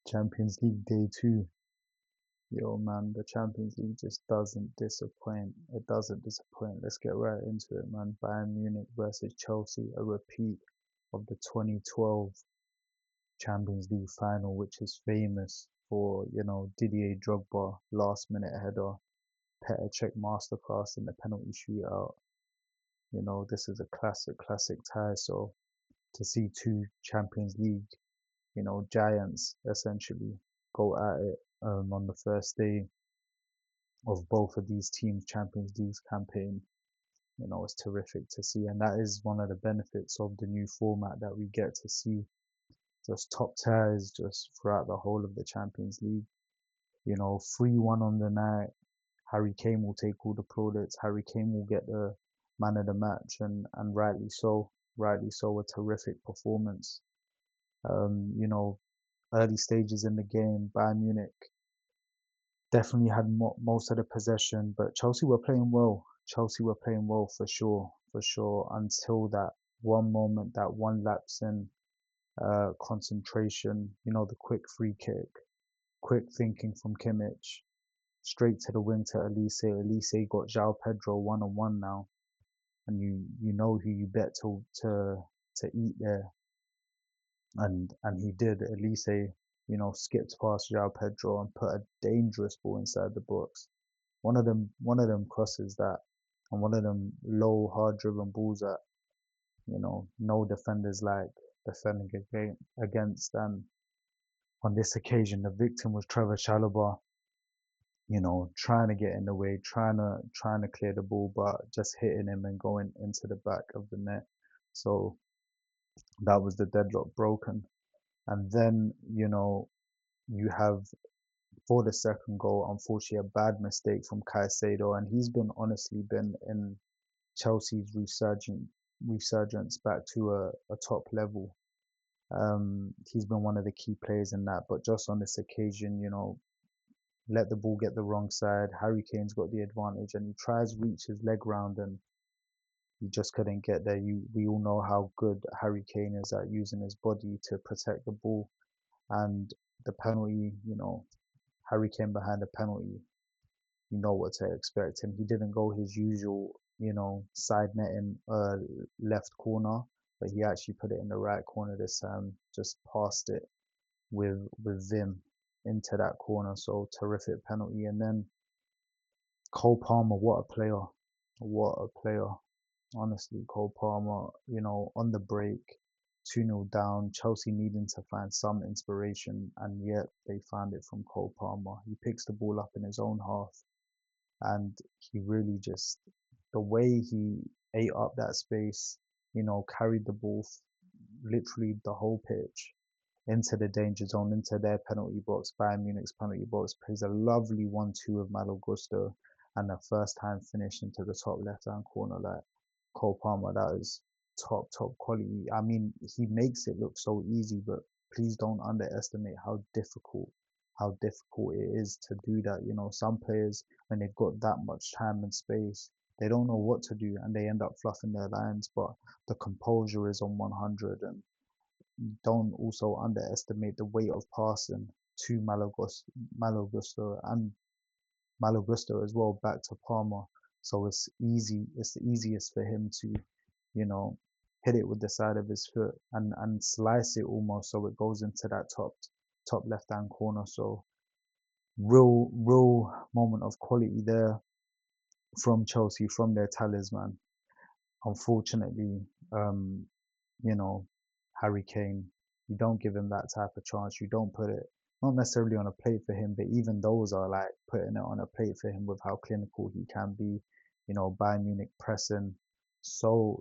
Champions League day 2. Yo, man, the Champions League just doesn't disappoint. It doesn't disappoint. Let's get right into it, man. Bayern Munich versus Chelsea, a repeat of the 2012 Champions League final, which is famous for, Didier Drogba, last minute header, Petr Cech masterclass in the penalty shootout. This is a classic tie. So to see two Champions League, giants essentially go at it on the first day of both of these teams' Champions League campaign, it's terrific to see. And that is one of the benefits of the new format, that we get to see just top tiers just throughout the whole of the Champions League. 3-1 on the night. Harry Kane will take all the plaudits. Harry Kane will get the man of the match, and rightly so. Rightly so, a terrific performance. Early stages in the game, Bayern Munich definitely had most of the possession, but Chelsea were playing well. Chelsea were playing well for sure, until that one moment, that one lapse in concentration. The quick free kick, quick thinking from Kimmich, straight to the wing to Elise. Elise got João Pedro one-on-one now, and you know who you bet to eat there, and he did. Elise, skipped past João Pedro and put a dangerous ball inside the box. One of them crosses that, and one of them low, hard-driven balls that no defenders like defending against. And on this occasion, the victim was Trevor Chalobah. Trying to get in the way, trying to clear the ball, but just hitting him and going into the back of the net. So that was the deadlock broken. And then you have, for the second goal, unfortunately, a bad mistake from Caicedo, and he's honestly been in Chelsea's resurgence back to a top level. He's been one of the key players in that, but just on this occasion, let the ball get the wrong side. Harry Kane's got the advantage, and he tries to reach his leg round, and he just couldn't get there. We all know how good Harry Kane is at using his body to protect the ball, and the penalty, Harry Kane behind the penalty, you know what to expect. And he didn't go his usual, side netting left corner, but he actually put it in the right corner this time, just passed it with vim into that corner. So terrific penalty. And then Cole Palmer, what a player. What a player. Honestly, Cole Palmer, on the break, 2-0 down, Chelsea needing to find some inspiration, and yet they found it from Cole Palmer. He picks the ball up in his own half, and he really just, the way he ate up that space, carried the ball literally the whole pitch into the danger zone, into their penalty box, Bayern Munich's penalty box, plays a lovely 1-2 with Malo Gusto, and a first time finish into the top left hand corner. Like, Cole Palmer, that is top quality. I mean, he makes it look so easy, but please don't underestimate how difficult it is to do that. Some players, when they've got that much time and space, they don't know what to do, and they end up fluffing their lines. But the composure is on 100, and don't also underestimate the weight of passing to Malo Gusto, and Malo Gusto as well, back to Palmer. So it's easy. It's the easiest for him to, hit it with the side of his foot, and slice it almost, so it goes into that top left hand corner. So real moment of quality there from Chelsea, from their talisman. Unfortunately, you know, Harry Kane, you don't give him that type of chance. You don't put it, not necessarily on a plate for him, but even those are like putting it on a plate for him with how clinical he can be. Bayern Munich pressing so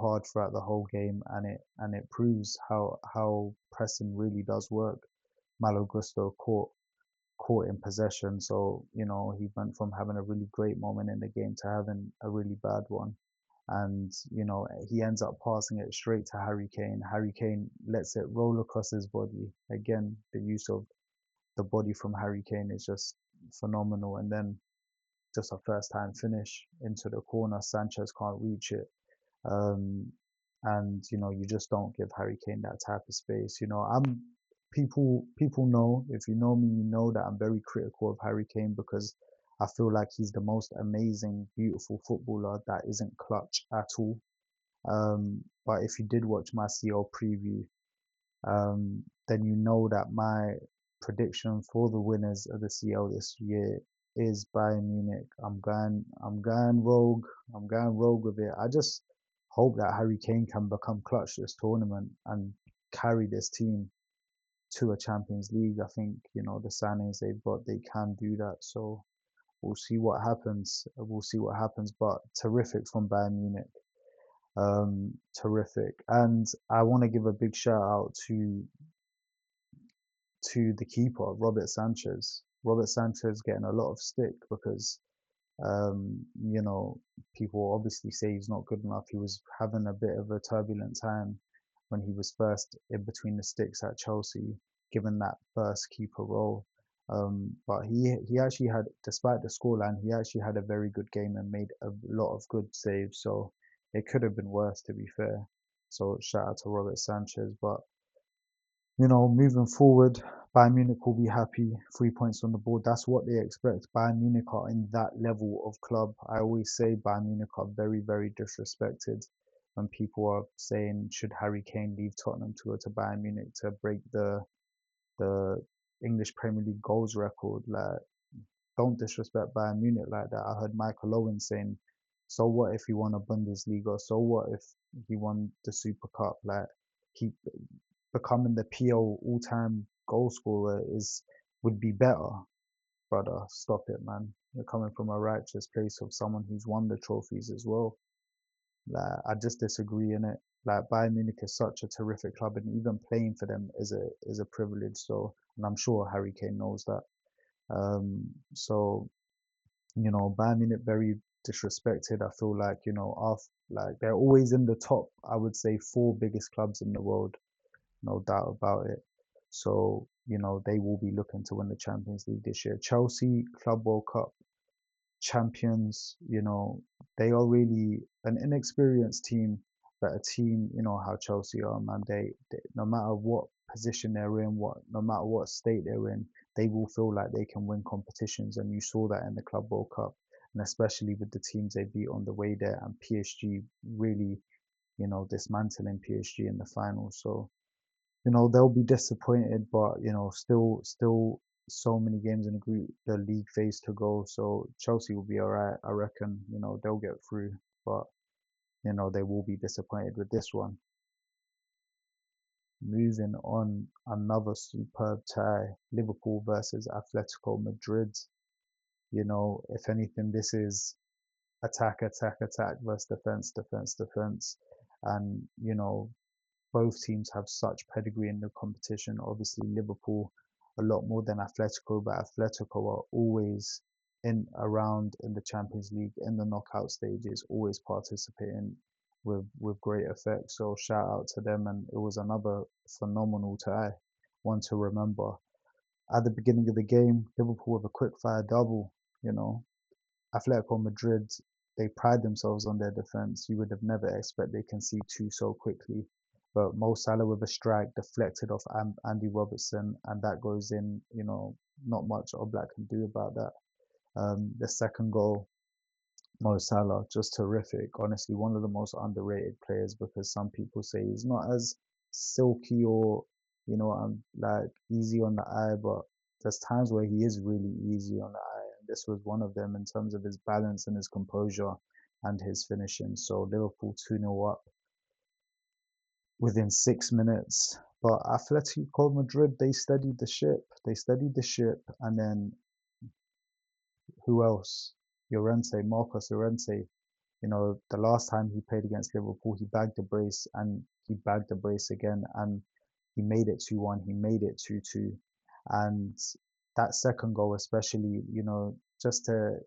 hard throughout the whole game, and it proves how pressing really does work. Malo Gusto caught in possession, so he went from having a really great moment in the game to having a really bad one. And he ends up passing it straight to Harry Kane. Harry Kane lets it roll across his body. Again, the use of the body from Harry Kane is just phenomenal. And then just a first time finish into the corner. Sanchez can't reach it. And you just don't give Harry Kane that type of space. people know, if you know me, you know that I'm very critical of Harry Kane because I feel like he's the most amazing, beautiful footballer that isn't clutch at all. But if you did watch my CL preview, then you know that my prediction for the winners of the CL this year is Bayern Munich. I'm going rogue. I'm going rogue with it. I just hope that Harry Kane can become clutch this tournament and carry this team to a Champions League. I think, the signings they've got, they can do that. So we'll see what happens. We'll see what happens. But terrific from Bayern Munich. Terrific. And I want to give a big shout out to the keeper, Robert Sanchez. Robert Sanchez getting a lot of stick because um, you know, people obviously say he's not good enough. He was having a bit of a turbulent time when he was first in between the sticks at Chelsea, given that first keeper role. But he actually had, despite the scoreline, he actually had a very good game and made a lot of good saves. So it could have been worse, to be fair. So shout out to Robert Sanchez. But moving forward, Bayern Munich will be happy. 3 points on the board. That's what they expect. Bayern Munich are in that level of club. I always say Bayern Munich are very, very disrespected when people are saying, should Harry Kane leave Tottenham to go to Bayern Munich to break the English Premier League goals record? Like, don't disrespect Bayern Munich like that. I heard Michael Owen saying, so what if he won a Bundesliga? So what if he won the Super Cup? Like, he becoming the PL all-time goal scorer would be better. Brother, stop it, man. You're coming from a righteous place of someone who's won the trophies as well. Like, I just disagree in it. Like, Bayern Munich is such a terrific club, and even playing for them is a privilege. So, and I'm sure Harry Kane knows that. So Bayern Munich very disrespected. I feel like after, like, they're always in the top, I would say, four biggest clubs in the world, no doubt about it. So, they will be looking to win the Champions League this year. Chelsea, Club World Cup champions, they are really an inexperienced team, but a team, how Chelsea are, man. They no matter what position they're in, no matter what state they're in, they will feel like they can win competitions. And you saw that in the Club World Cup, and especially with the teams they beat on the way there, and PSG really, dismantling PSG in the finals. So they'll be disappointed, but still so many games in the league phase to go. So Chelsea will be all right, I reckon. They'll get through, but they will be disappointed with this one. Moving on, another superb tie, Liverpool versus Atletico Madrid. If anything, this is attack, attack, attack versus defense, defense, defense. And both teams have such pedigree in the competition. Obviously, Liverpool a lot more than Atletico, but Atletico are always around in the Champions League in the knockout stages, always participating with great effect. So shout out to them, and it was another phenomenal tie, one to remember. At the beginning of the game, Liverpool with a quick fire double. You know, Atletico Madrid, they pride themselves on their defense. You would have never expect they can see two so quickly. But Mo Salah with a strike deflected off Andy Robertson, and that goes in. Not much Oblak can do about that. The second goal, Mo Salah, just terrific. Honestly, one of the most underrated players because some people say he's not as silky or, like easy on the eye, but there's times where he is really easy on the eye. And this was one of them in terms of his balance and his composure and his finishing. So Liverpool 2-0 up within 6 minutes. But Atletico Madrid, they steadied the ship. They steadied the ship. And then who else? Marcos Llorente. The last time he played against Liverpool, he bagged the brace and he bagged the brace again, and he made it 2-1, he made it 2-2. And that second goal, especially, just to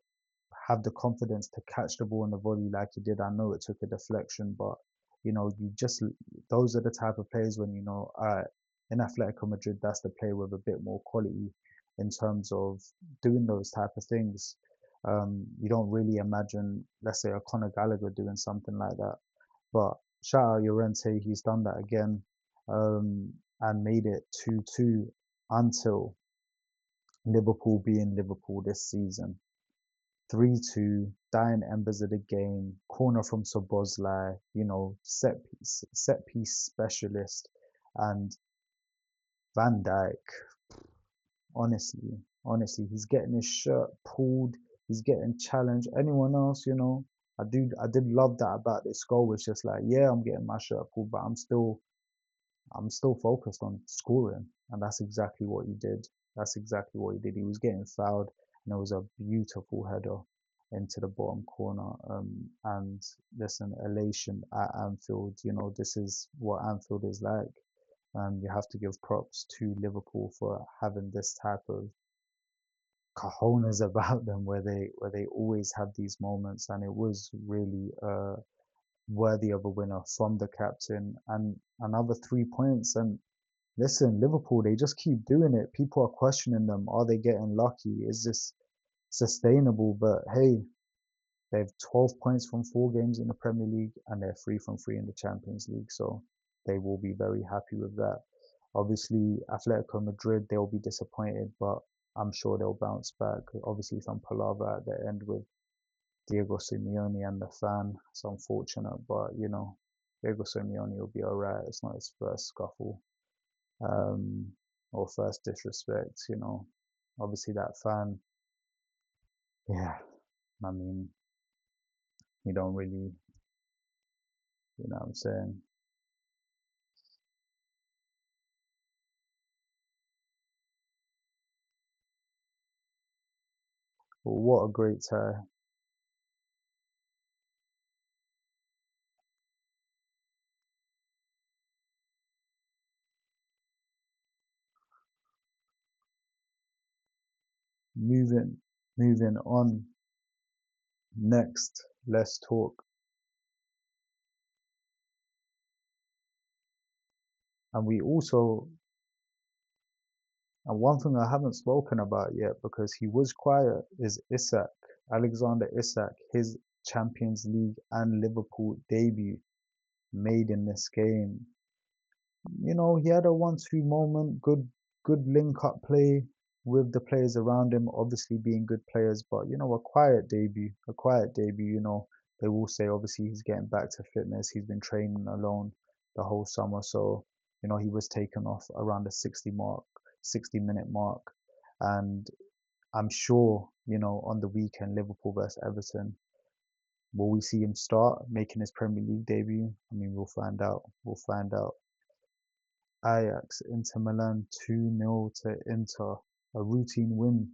have the confidence to catch the ball in the volley like he did. I know it took a deflection, but you just those are the type of players when in Atletico Madrid, that's the player with a bit more quality in terms of doing those type of things. You don't really imagine, let's say, a Conor Gallagher doing something like that. But shout out Llorente, he's done that again. and made it 2-2 until Liverpool being Liverpool this season. 3-2, dying embers of the game, corner from Szoboszlai, set piece specialist, and Van Dijk. Honestly, he's getting his shirt pulled, he's getting challenged. Anyone else, I did love that about this goal. It's just like, yeah, I'm getting my shirt pulled, but I'm still focused on scoring, and that's exactly what he did. That's exactly what he did. He was getting fouled, and it was a beautiful header into the bottom corner. And listen, elation at Anfield. This is what Anfield is like. And you have to give props to Liverpool for having this type of cojones about them, where they always have these moments, and it was really worthy of a winner from the captain, and another 3 points. And listen, Liverpool, they just keep doing it. People are questioning them. Are they getting lucky? Is this sustainable? But hey, they have 12 points from 4 games in the Premier League, and they're 3 from 3 in the Champions League. So they will be very happy with that. Obviously, Atletico Madrid, they'll be disappointed, but I'm sure they'll bounce back. Obviously, some palaver at the end with Diego Simeone and the fan. It's unfortunate, but Diego Simeone will be alright. It's not his first scuffle, um, or first disrespect. Obviously, that fan, yeah, I mean, you don't really, you know what I'm saying? But what a great tie. Moving, moving on. Next, let's talk. And we also, and one thing I haven't spoken about yet because he was quiet is Isak, Alexander Isak, his Champions League and Liverpool debut made in this game. He had a 1-2 moment, good link up play with the players around him, obviously being good players, but a quiet debut. They will say obviously he's getting back to fitness. He's been training alone the whole summer, so he was taken off around the 60-minute mark, and I'm sure on the weekend Liverpool versus Everton, will we see him start making his Premier League debut? I mean, we'll find out. We'll find out. Ajax, Inter Milan 2-0 to Inter, a routine win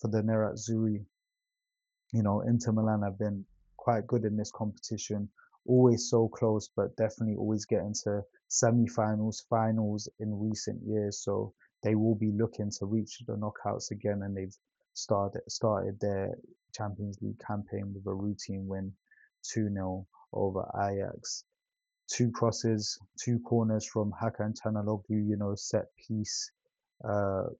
for the Nerazzurri. Inter Milan have been quite good in this competition, always so close, but definitely always getting to semi-finals, finals in recent years. So they will be looking to reach the knockouts again, and they've started their Champions League campaign with a routine win, 2-0 over Ajax. Two crosses, two corners from Hakan Çalhanoğlu, set piece. Uh,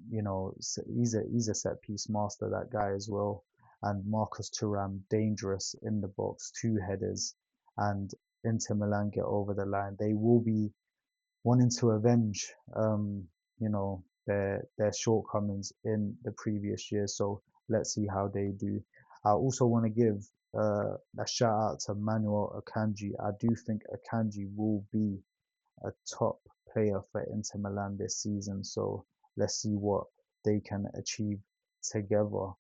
he's a set piece master, that guy as well. And Marcus Thuram, dangerous in the box, two headers, and Inter Milan get over the line. They will be wanting to avenge, their shortcomings in the previous year. So let's see how they do. I also want to give a shout out to Manuel Akanji. I do think Akanji will be a top player for Inter Milan this season. So let's see what they can achieve together.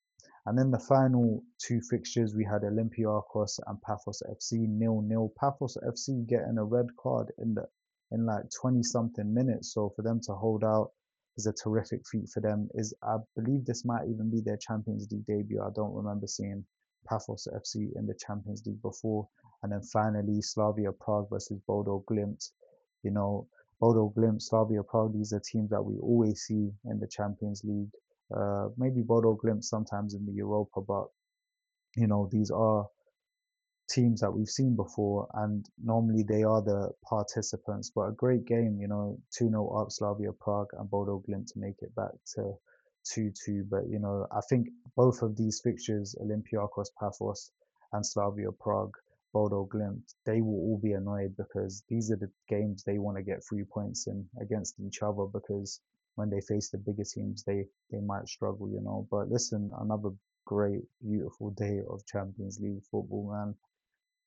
And then the final two fixtures, we had Olympiacos and Paphos FC 0-0. Paphos FC getting a red card in like 20 something minutes. So for them to hold out is a terrific feat for them. I believe this might even be their Champions League debut. I don't remember seeing Paphos FC in the Champions League before. And then finally, Slavia Prague versus Bodo Glimt. You know, Bodo Glimt, Slavia Prague, these are teams that we always see in the Champions League. Maybe Bodo Glimt sometimes in the Europa, but these are teams that we've seen before, and normally they are the participants. But a great game, 2-0 up Slavia Prague and Bodo Glimt to make it back to 2-2. But I think both of these fixtures, Olympiacos Paphos and Slavia Prague, Bodo Glimt, they will all be annoyed because these are the games they want to get 3 points in against each other, because when they face the bigger teams, they might struggle, you know. But listen, another great, beautiful day of Champions League football, man.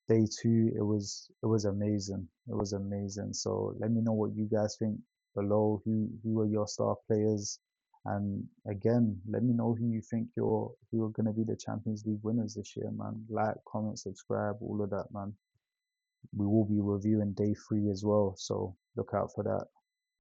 Day two, it was amazing. It was amazing. So let me know what you guys think below. Who are your star players? And again, let me know who you think who are gonna be the Champions League winners this year, man. Like, comment, subscribe, all of that, man. We will be reviewing day three as well, so look out for that.